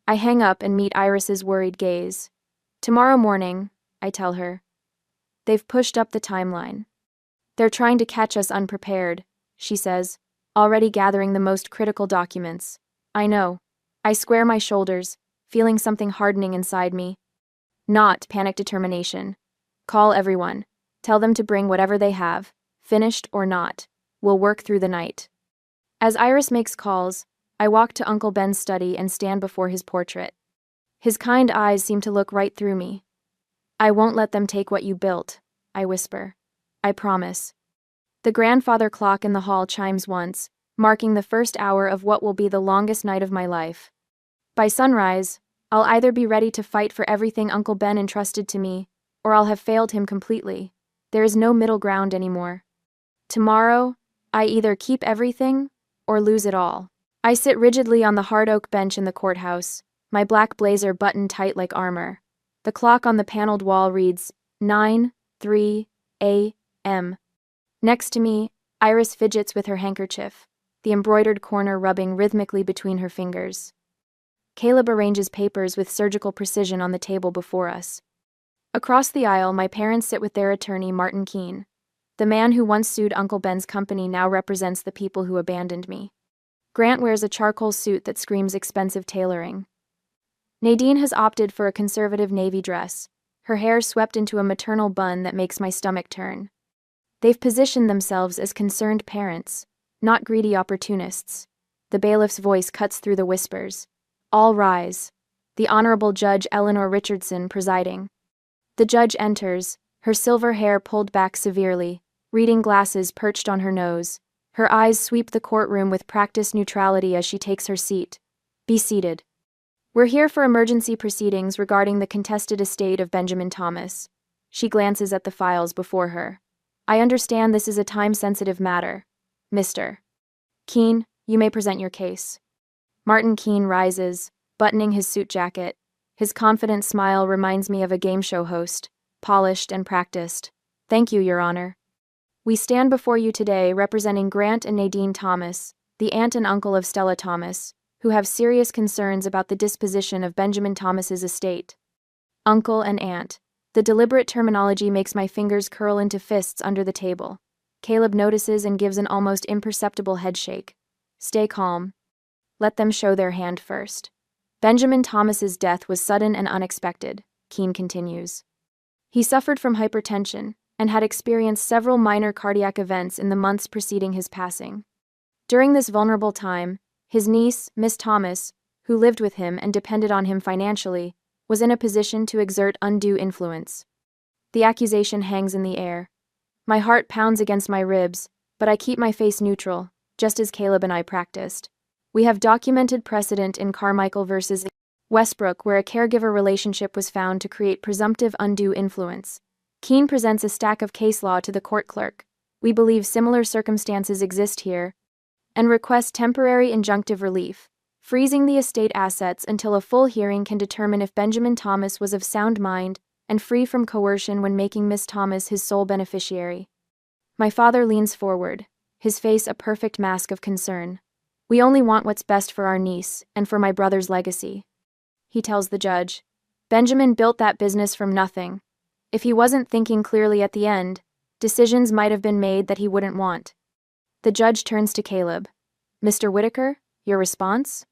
[SPEAKER 1] I hang up and meet Iris's worried gaze. Tomorrow morning, I tell her. They've pushed up the timeline. They're trying to catch us unprepared, she says, already gathering the most critical documents. I know. I square my shoulders, feeling something hardening inside me. Not panic determination. Call everyone. Tell them to bring whatever they have, finished or not. We'll work through the night. As Iris makes calls, I walk to Uncle Ben's study and stand before his portrait. His kind eyes seem to look right through me. I won't let them take what you built, I whisper. I promise. The grandfather clock in the hall chimes once, marking the first hour of what will be the longest night of my life. By sunrise, I'll either be ready to fight for everything Uncle Ben entrusted to me, or I'll have failed him completely. There is no middle ground anymore. Tomorrow, I either keep everything or lose it all. I sit rigidly on the hard oak bench in the courthouse, my black blazer buttoned tight like armor. The clock on the paneled wall reads 9:03 a.m. Next to me, Iris fidgets with her handkerchief, the embroidered corner rubbing rhythmically between her fingers. Caleb arranges papers with surgical precision on the table before us. Across the aisle, my parents sit with their attorney, Martin Keene. The man who once sued Uncle Ben's company now represents the people who abandoned me. Grant wears a charcoal suit that screams expensive tailoring. Nadine has opted for a conservative navy dress, her hair swept into a maternal bun that makes my stomach turn. They've positioned themselves as concerned parents, not greedy opportunists. The bailiff's voice cuts through the whispers. All rise. The Honorable Judge Eleanor Richardson presiding. The judge enters, her silver hair pulled back severely, reading glasses perched on her nose. Her eyes sweep the courtroom with practiced neutrality as she takes her seat. Be seated. We're here for emergency proceedings regarding the contested estate of Benjamin Thomas. She glances at the files before her. I understand this is a time-sensitive matter. Mr. Keene, you may present your case. Martin Keene rises, buttoning his suit jacket. His confident smile reminds me of a game show host, polished and practiced. Thank you, Your Honor. We stand before you today representing Grant and Nadine Thomas, the aunt and uncle of Stella Thomas, who have serious concerns about the disposition of Benjamin Thomas's estate. Uncle and aunt. The deliberate terminology makes my fingers curl into fists under the table. Caleb notices and gives an almost imperceptible headshake. Stay calm. Let them show their hand first. Benjamin Thomas's death was sudden and unexpected, Keene continues. He suffered from hypertension and had experienced several minor cardiac events in the months preceding his passing. During this vulnerable time, his niece, Miss Thomas, who lived with him and depended on him financially, was in a position to exert undue influence. The accusation hangs in the air. My heart pounds against my ribs, but I keep my face neutral, just as Caleb and I practiced. We have documented precedent in Carmichael versus Westbrook where a caregiver relationship was found to create presumptive undue influence. Keene presents a stack of case law to the court clerk. We believe similar circumstances exist here. and request temporary injunctive relief, freezing the estate assets until a full hearing can determine if Benjamin Thomas was of sound mind and free from coercion when making Miss Thomas his sole beneficiary. My father leans forward, his face a perfect mask of concern. We only want what's best for our niece and for my brother's legacy. He tells the judge. Benjamin built that business from nothing. If he wasn't thinking clearly at the end, decisions might have been made that he wouldn't want. The judge turns to Caleb. Mr. Whitaker, your response?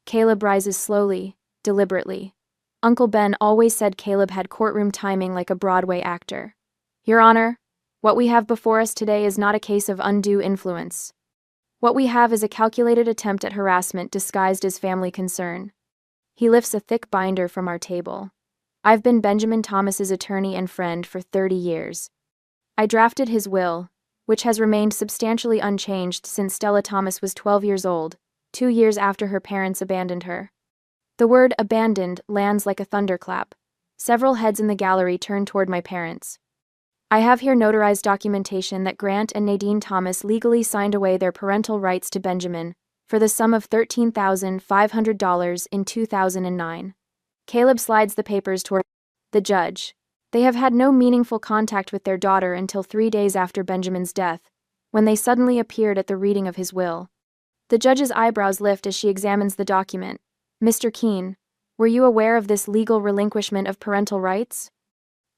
[SPEAKER 1] Caleb rises slowly, deliberately. Uncle Ben always said Caleb had courtroom timing like a Broadway actor. Your Honor, what we have before us today is not a case of undue influence. What we have is a calculated attempt at harassment disguised as family concern. He lifts a thick binder from our table. I've been Benjamin Thomas's attorney and friend for 30 years. I drafted his will, which has remained substantially unchanged since Stella Thomas was 12 years old, 2 years after her parents abandoned her. The word abandoned lands like a thunderclap. Several heads in the gallery turn toward my parents. I have here notarized documentation that Grant and Nadine Thomas legally signed away their parental rights to Benjamin for the sum of $13,500 in 2009. Caleb slides the papers toward the judge. They have had no meaningful contact with their daughter until 3 days after Benjamin's death, when they suddenly appeared at the reading of his will. The judge's eyebrows lift as she examines the document. Mr. Keene, were you aware of this legal relinquishment of parental rights?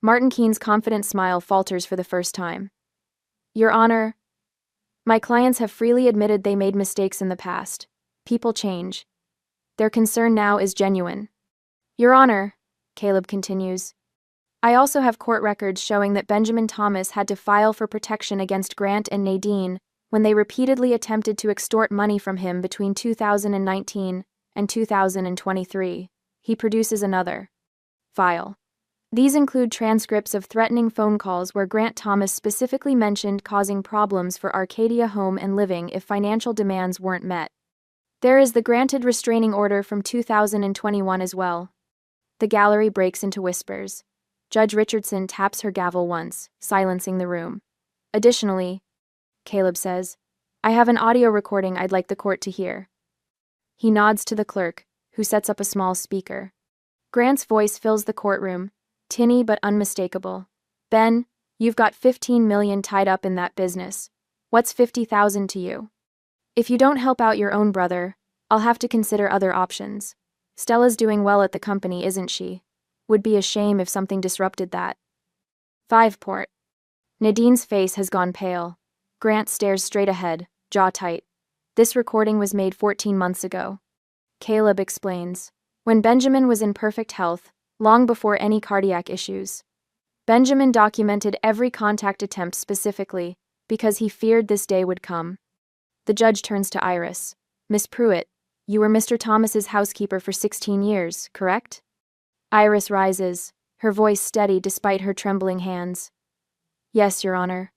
[SPEAKER 1] Martin Keene's confident smile falters for the first time. Your Honor, my clients have freely admitted they made mistakes in the past. People change. Their concern now is genuine. Your Honor, Caleb continues, I also have court records showing that Benjamin Thomas had to file for protection against Grant and Nadine when they repeatedly attempted to extort money from him between 2019 and 2023. He produces another file. These include transcripts of threatening phone calls where Grant Thomas specifically mentioned causing problems for Arcadia Home and Living if financial demands weren't met. There is the granted restraining order from 2021 as well. The gallery breaks into whispers. Judge Richardson taps her gavel once, silencing the room. Additionally, Caleb says, I have an audio recording I'd like the court to hear. He nods to the clerk, who sets up a small speaker. Grant's voice fills the courtroom, tinny but unmistakable. Ben, you've got $15 million tied up in that business. What's $50,000 to you? If you don't help out your own brother, I'll have to consider other options. Stella's doing well at the company, isn't she? Would be a shame if something disrupted that. 5 Port. Nadine's face has gone pale. Grant stares straight ahead, jaw tight. This recording was made 14 months ago. Caleb explains. When Benjamin was in perfect health, long before any cardiac issues. Benjamin documented every contact attempt specifically, because he feared this day would come. The judge turns to Iris. Miss Pruitt, you were Mr. Thomas's housekeeper for 16 years, correct? Iris rises, her voice steady despite her trembling hands. Yes, Your Honor.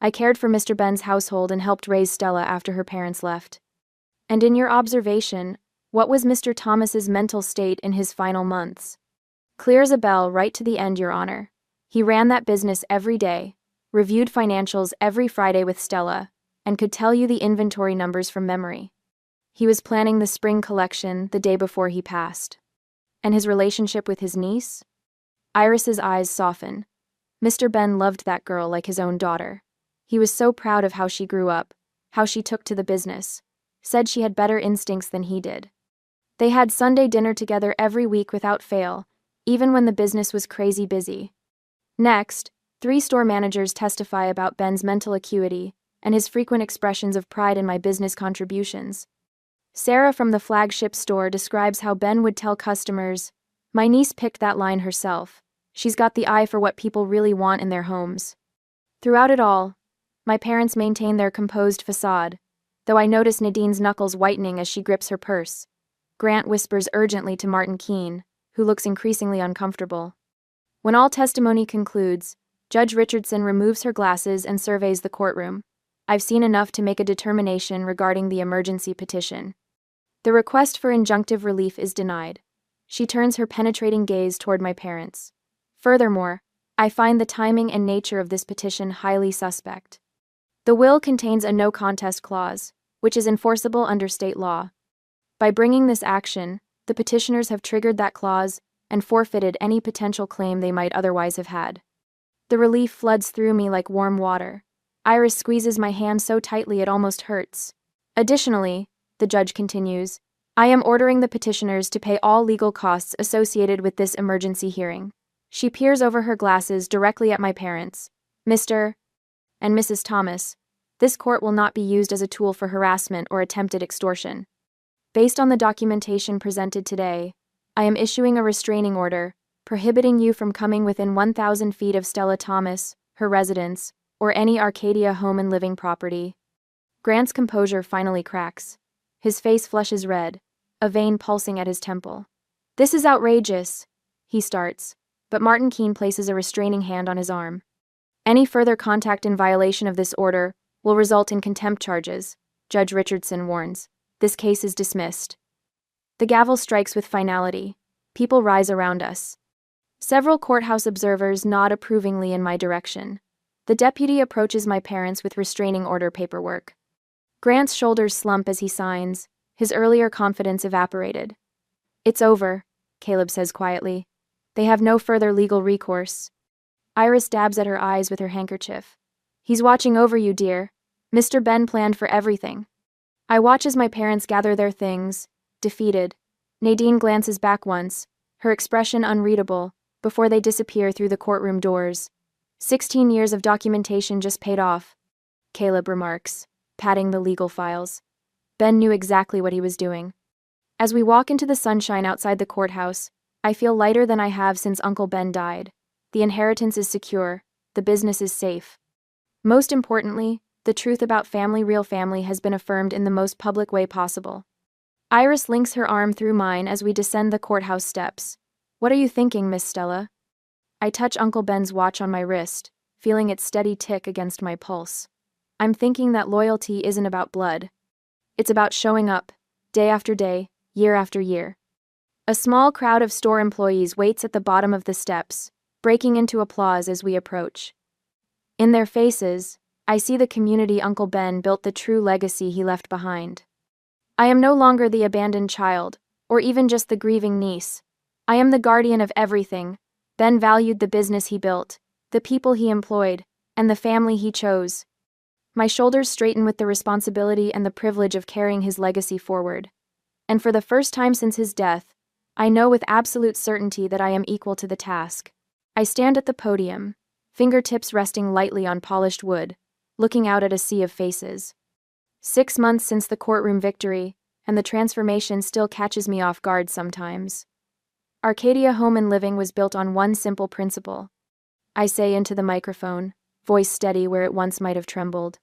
[SPEAKER 1] I cared for Mr. Ben's household and helped raise Stella after her parents left. And in your observation, what was Mr. Thomas's mental state in his final months? Clear as a bell right to the end, Your Honor. He ran that business every day, reviewed financials every Friday with Stella, and could tell you the inventory numbers from memory. He was planning the spring collection the day before he passed. And his relationship with his niece? Iris's eyes soften. Mr. Ben loved that girl like his own daughter. He was so proud of how she grew up, how she took to the business, said she had better instincts than he did. They had Sunday dinner together every week without fail, even when the business was crazy busy. Next, 3 store managers testify about Ben's mental acuity and his frequent expressions of pride in my business contributions. Sarah from the flagship store describes how Ben would tell customers, my niece picked that line herself. She's got the eye for what people really want in their homes. Throughout it all, my parents maintain their composed facade, though I notice Nadine's knuckles whitening as she grips her purse. Grant whispers urgently to Martin Keene, who looks increasingly uncomfortable. When all testimony concludes, Judge Richardson removes her glasses and surveys the courtroom. I've seen enough to make a determination regarding the emergency petition. The request for injunctive relief is denied. She turns her penetrating gaze toward my parents. Furthermore, I find the timing and nature of this petition highly suspect. The will contains a no contest clause, which is enforceable under state law. By bringing this action, the petitioners have triggered that clause and forfeited any potential claim they might otherwise have had. The relief floods through me like warm water. Iris squeezes my hand so tightly it almost hurts. Additionally, the judge continues, I am ordering the petitioners to pay all legal costs associated with this emergency hearing. She peers over her glasses directly at my parents. Mr. and Mrs. Thomas, this court will not be used as a tool for harassment or attempted extortion. Based on the documentation presented today, I am issuing a restraining order, prohibiting you from coming within 1,000 feet of Stella Thomas, her residence, or any Arcadia home and living property. Grant's composure finally cracks. His face flushes red, a vein pulsing at his temple. This is outrageous, he starts, but Martin Keene places a restraining hand on his arm. Any further contact in violation of this order will result in contempt charges, Judge Richardson warns. This case is dismissed. The gavel strikes with finality. People rise around us. Several courthouse observers nod approvingly in my direction. The deputy approaches my parents with restraining order paperwork. Grant's shoulders slump as he signs, his earlier confidence evaporated. It's over, Caleb says quietly. They have no further legal recourse. Iris dabs at her eyes with her handkerchief. He's watching over you, dear. Mr. Ben planned for everything. I watch as my parents gather their things, defeated. Nadine glances back once, her expression unreadable, before they disappear through the courtroom doors. 16 years of documentation just paid off, Caleb remarks, patting the legal files. Ben knew exactly what he was doing. As we walk into the sunshine outside the courthouse, I feel lighter than I have since Uncle Ben died. The inheritance is secure, the business is safe. Most importantly, the truth about real family has been affirmed in the most public way possible. Iris links her arm through mine as we descend the courthouse steps. What are you thinking, Miss Stella? I touch Uncle Ben's watch on my wrist, feeling its steady tick against my pulse. I'm thinking that loyalty isn't about blood. It's about showing up, day after day, year after year. A small crowd of store employees waits at the bottom of the steps, breaking into applause as we approach. In their faces, I see the community Uncle Ben built, the true legacy he left behind. I am no longer the abandoned child, or even just the grieving niece. I am the guardian of everything. Ben valued the business he built, the people he employed, and the family he chose. My shoulders straighten with the responsibility and the privilege of carrying his legacy forward. And for the first time since his death, I know with absolute certainty that I am equal to the task. I stand at the podium, fingertips resting lightly on polished wood, looking out at a sea of faces. 6 months since the courtroom victory, and the transformation still catches me off guard sometimes. Arcadia Home and Living was built on one simple principle. I say into the microphone, voice steady where it once might have trembled.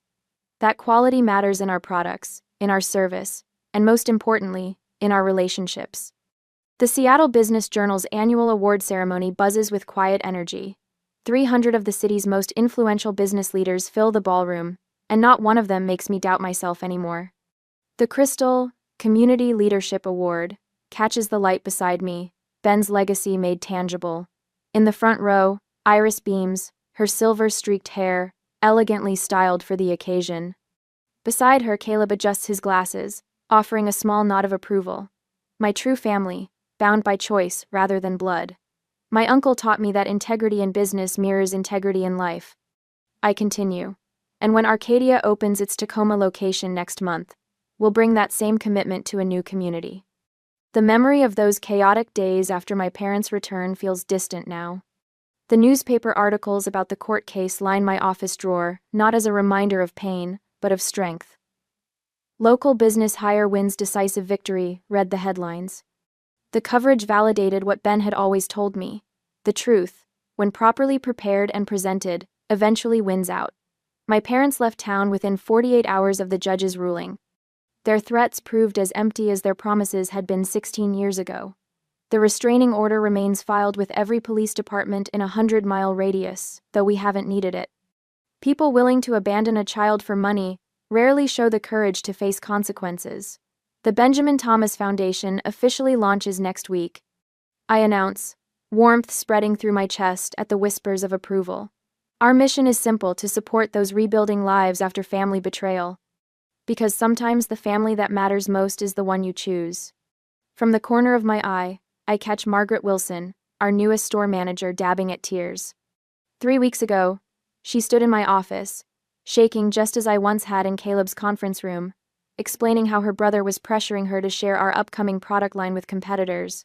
[SPEAKER 1] That quality matters in our products, in our service, and most importantly, in our relationships. The Seattle Business Journal's annual award ceremony buzzes with quiet energy. 300 of the city's most influential business leaders fill the ballroom, and not one of them makes me doubt myself anymore. The Crystal Community Leadership Award catches the light beside me, Ben's legacy made tangible. In the front row, Iris beams, her silver-streaked hair, elegantly styled for the occasion. Beside her, Caleb adjusts his glasses, offering a small nod of approval. My true family, bound by choice rather than blood. My uncle taught me that integrity in business mirrors integrity in life. I continue. And when Arcadia opens its Tacoma location next month, we'll bring that same commitment to a new community. The memory of those chaotic days after my parents' return feels distant now. The newspaper articles about the court case line my office drawer, not as a reminder of pain, but of strength. Local business hire wins decisive victory, read the headlines. The coverage validated what Ben had always told me. The truth, when properly prepared and presented, eventually wins out. My parents left town within 48 hours of the judge's ruling. Their threats proved as empty as their promises had been 16 years ago. The restraining order remains filed with every police department in a 100-mile radius, though we haven't needed it. People willing to abandon a child for money rarely show the courage to face consequences. The Benjamin Thomas Foundation officially launches next week. I announce, warmth spreading through my chest at the whispers of approval. Our mission is simple: to support those rebuilding lives after family betrayal. Because sometimes the family that matters most is the one you choose. From the corner of my eye, I catch Margaret Wilson, our newest store manager, dabbing at tears. 3 weeks ago, she stood in my office, shaking just as I once had in Caleb's conference room, explaining how her brother was pressuring her to share our upcoming product line with competitors.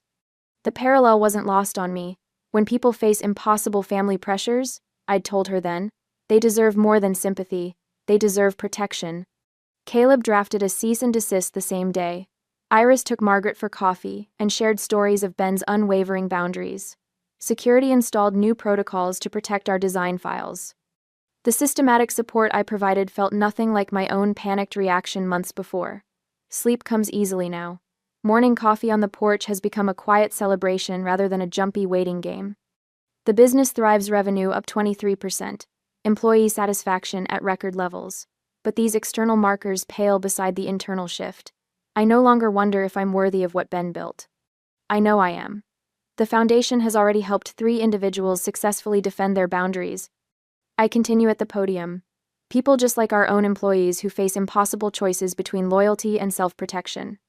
[SPEAKER 1] The parallel wasn't lost on me. When people face impossible family pressures, I'd told her then, they deserve more than sympathy, they deserve protection. Caleb drafted a cease and desist the same day. Iris took Margaret for coffee and shared stories of Ben's unwavering boundaries. Security installed new protocols to protect our design files. The systematic support I provided felt nothing like my own panicked reaction months before. Sleep comes easily now. Morning coffee on the porch has become a quiet celebration rather than a jumpy waiting game. The business thrives, revenue up 23%, employee satisfaction at record levels. But these external markers pale beside the internal shift. I no longer wonder if I'm worthy of what Ben built. I know I am. The foundation has already helped 3 individuals successfully defend their boundaries. I continue at the podium. People just like our own employees who face impossible choices between loyalty and self-protection.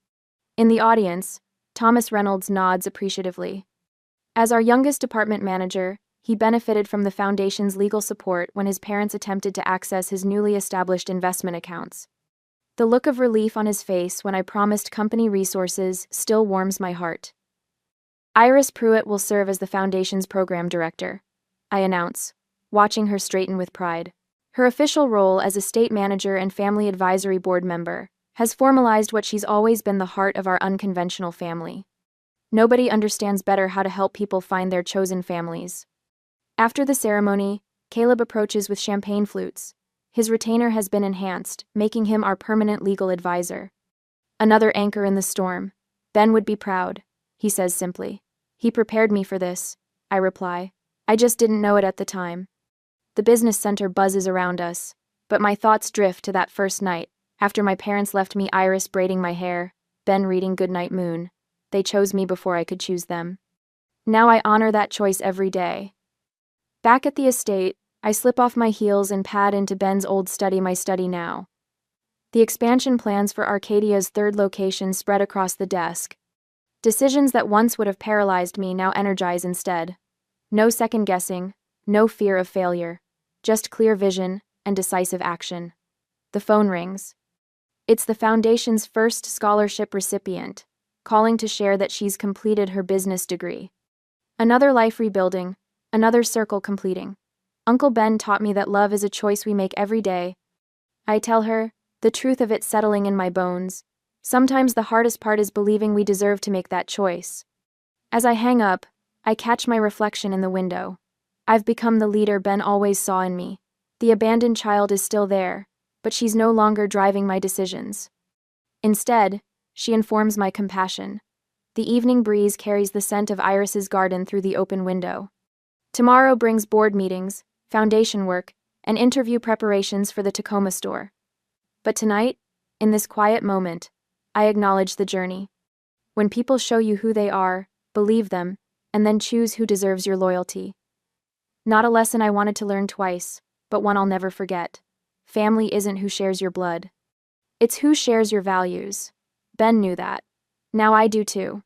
[SPEAKER 1] In the audience, Thomas Reynolds nods appreciatively. As our youngest department manager, he benefited from the foundation's legal support when his parents attempted to access his newly established investment accounts. The look of relief on his face when I promised company resources still warms my heart. Iris Pruitt will serve as the foundation's program director, I announce, watching her straighten with pride. Her official role as estate manager and family advisory board member has formalized what she's always been, the heart of our unconventional family. Nobody understands better how to help people find their chosen families. After the ceremony, Caleb approaches with champagne flutes. His retainer has been enhanced, making him our permanent legal advisor. Another anchor in the storm. Ben would be proud, he says simply. He prepared me for this, I reply. I just didn't know it at the time. The business center buzzes around us, but my thoughts drift to that first night, after my parents left me, Iris braiding my hair, Ben reading Goodnight Moon. They chose me before I could choose them. Now I honor that choice every day. Back at the estate, I slip off my heels and pad into Ben's old study, my study now. The expansion plans for Arcadia's 3rd location spread across the desk. Decisions that once would have paralyzed me now energize instead. No second guessing, no fear of failure, just clear vision and decisive action. The phone rings. It's the foundation's first scholarship recipient, calling to share that she's completed her business degree. Another life rebuilding, another circle completing. Uncle Ben taught me that love is a choice we make every day. I tell her, the truth of it settling in my bones. Sometimes the hardest part is believing we deserve to make that choice. As I hang up, I catch my reflection in the window. I've become the leader Ben always saw in me. The abandoned child is still there, but she's no longer driving my decisions. Instead, she informs my compassion. The evening breeze carries the scent of Iris's garden through the open window. Tomorrow brings board meetings, foundation work, and interview preparations for the Tacoma store. But tonight, in this quiet moment, I acknowledge the journey. When people show you who they are, believe them, and then choose who deserves your loyalty. Not a lesson I wanted to learn twice, but one I'll never forget. Family isn't who shares your blood. It's who shares your values. Ben knew that. Now I do too.